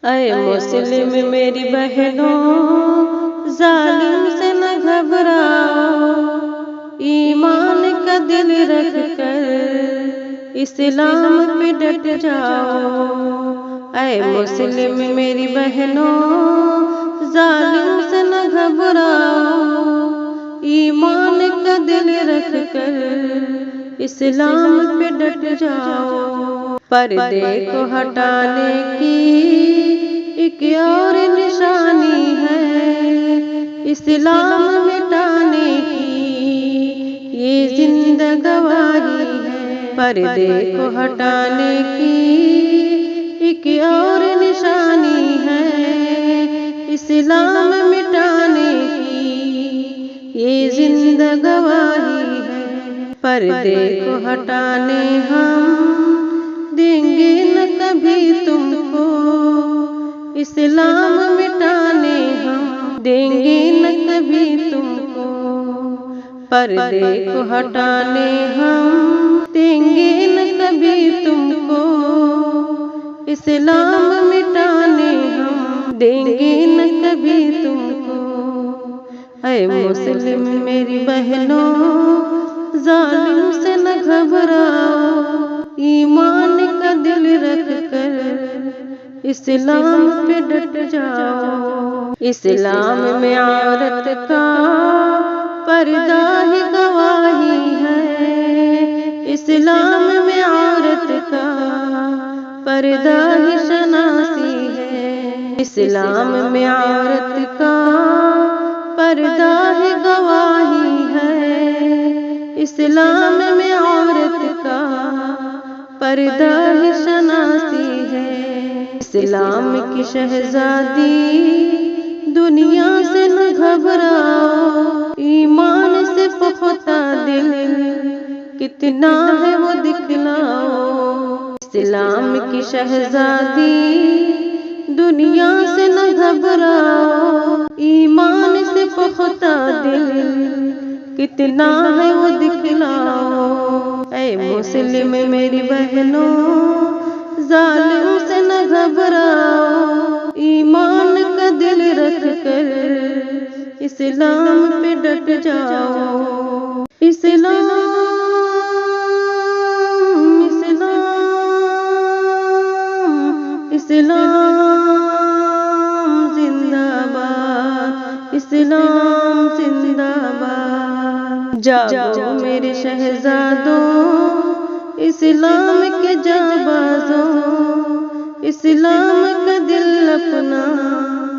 اے مسلم میری بہنوں، ظالم سے نہ گھبراؤ، ایمان کا دل رکھ کر اسلام پہ ڈٹ جاؤ۔ اے مسلم میری بہنوں، ظالم سے نہ گھبراؤ، ایمان کا دل رکھ کر اسلام پہ ڈٹ جاؤ۔ پردے کو ہٹانے کی ایک اور نشانی ہے، اسلام مٹانے کی یہ زندہ گواہی ہے۔ پردے کو ہٹانے کی ایک اور نشانی ہے، اسلام مٹانے کی یہ زندہ گواہی ہے۔ پردے کو ہٹانے ہم دیں گے نہ کبھی تم کو، اسلام مٹانے ہم دیں گے نہ کبھی تم کو۔ پردے کو ہٹانے ہم دیں گے نہ کبھی تم کو، اسلام مٹانے ہم دیں گے نہ کبھی تم کو۔ اے مسلم میری بہنوں، ظالم سے نہ گھبراؤ، ایمان کا دل رکھ کر اسلام پہ ڈٹ جاؤ۔ اسلام میں عورت کا پردہ ہی گواہی ہے، اسلام میں عورت کا پردہ ہی شناسی ہے۔ اسلام میں عورت کا پردہ ہی گواہی ہے، اسلام میں عورت کا پردہ ہی شناسی ہے۔ اسلام کی شہزادی دنیا سے نہ گھبراؤ، ایمان سے پختہ دل کتنا ہے وہ دکھلاؤ۔ اسلام کی شہزادی دنیا سے نہ گھبراؤ، ایمان سے پختہ دل کتنا ہے وہ دکھلاؤ۔ اے مسلم میری بہنوں، ظالم سے نہ گھبراؤ، ایمان کا دل رکھ کر اسلام پہ ڈٹ جاؤ۔ اسلام اسلام اسلام زندہ باد، اسلام زندہ باد۔ جاگو میرے شہزادوں، اسلام کے جانبازوں، اسلام کا دل اپنا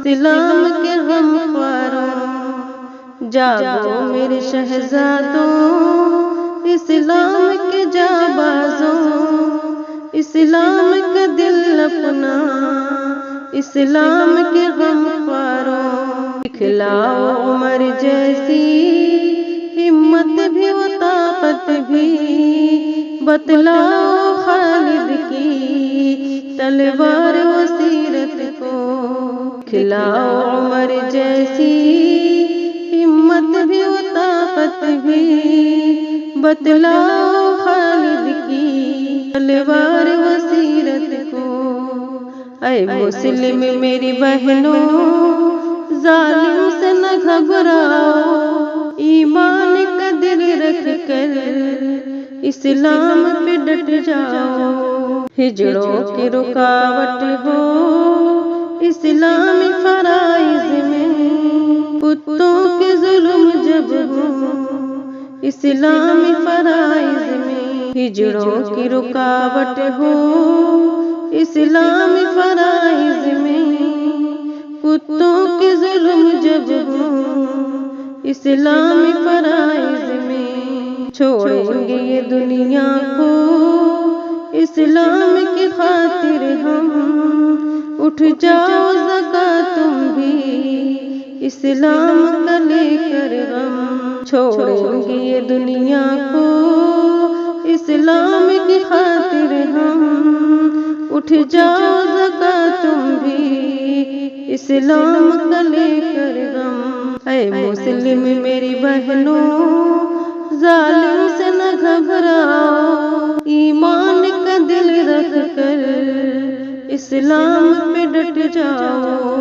اسلام کے غم خواروں۔ جاگو میرے شہزادوں، اسلام کے جانبازوں، اسلام کا دل اپنا اسلام کے غم خواروں۔ دکھلاؤ عمر جیسی ہمت بھی و طاقت بھی، بتلاؤ خالد کی تلوار و سیرت کو۔ دکھلاؤ عمر جیسی ہمت بھی و طاقت بھی، بتلاؤ خالد کی تلوار و سیرت کو۔ اے مسلم میری بہنوں، ظالم سے نہ گھبراؤ، ایمان کا دل رکھ کر اسلام پہ ڈٹ جاؤ۔ ہجڑوں کی رکاوٹ ہو اسلامی فرائض میں، کتوں کے ظلم جب ہو اسلامی فرائض میں۔ ہجڑوں کی رکاوٹ ہو اسلامی فرائض میں، کتوں کے ظلم جب ہو اسلامی فرائض میں۔ چھوڑیں گے یہ دنیا کو اسلام کی خاطر ہم، اٹھ جاؤ ذکا تم بھی اسلام کا لے کر غم۔ چھوڑیں گے یہ دنیا کو اسلام کی خاطر ہم، اٹھ جاؤ ذکا تم بھی اسلام کا لے کر غم۔ اے مسلم میری بہنوں، ظالم سے نہ گھبراؤ، ایمان کا دل رکھ کر اسلام پہ ڈٹ جاؤ،